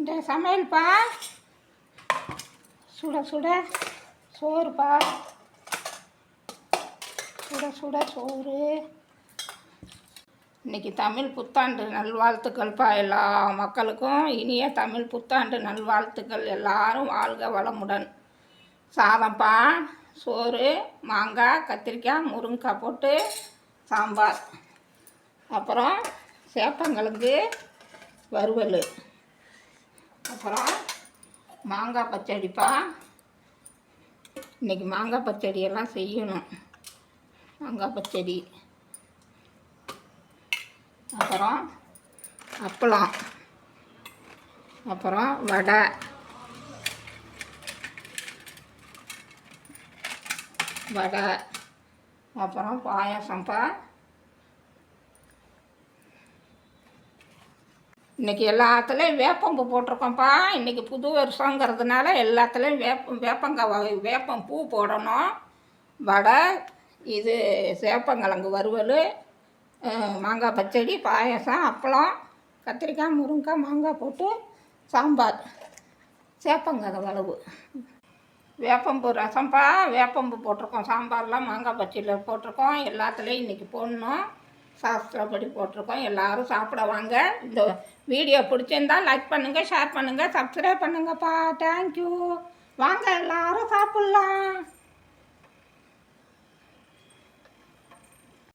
இந்த சமையல்ப்பா, சுட சுட சோறுப்பா, சுட சுட சோறு. இன்றைக்கி தமிழ் புத்தாண்டு நல்வாழ்த்துக்கள்ப்பா. எல்லா மக்களுக்கும் இனிய தமிழ் புத்தாண்டு நல்வாழ்த்துக்கள். எல்லாரும் வாழ்க வளமுடன். சாதம்ப்பா, சோறு, மாங்காய், கத்திரிக்காய், முருங்கைக்காய் போட்டு சாம்பார், அப்புறம் சேப்பங்கிழங்கு வறுவல், அப்புறம் மாங்காய் பச்சடிப்பா. இன்றைக்கி மாங்காய் பச்சடியெல்லாம் செய்யணும். மாங்காய் பச்சடி, அப்புறம் அப்பளம், அப்புறம் வடை, அப்புறம் பாயாசம்ப்பா. இன்றைக்கி எல்லாத்துலேயும் வேப்பம்பூ போட்டிருக்கோம்ப்பா. இன்றைக்கி புது வருஷங்கிறதுனால எல்லாத்துலேயும் வேப்பம் பூ போடணும். வடை, இது சேப்பங்கிழங்கு வறுவல், மாங்காய் பச்சடி, பாயாசம், அப்பளம், கத்திரிக்காய், முருங்கைக்காய், மாங்காய் போட்டு சாம்பார், சேப்பங்காய் வளவு, வேப்பம்பூ ரசம்ப்பா. வேப்பம்பூ போட்டிருக்கோம். சாம்பார்லாம் மாங்காய் பச்சடியில் போட்டிருக்கோம். எல்லாத்துலேயும் இன்றைக்கி போடணும். சாஸ்திரப்படி போட்டிருக்கோம். எல்லோரும் சாப்பிட வாங்க. இந்த வீடியோ பிடிச்சிருந்தால் லைக் பண்ணுங்கள், ஷேர் பண்ணுங்கள், சப்ஸ்கிரைப் பண்ணுங்கப்பா. தேங்க்யூ. வாங்க எல்லோரும் சாப்பிட்லாம்.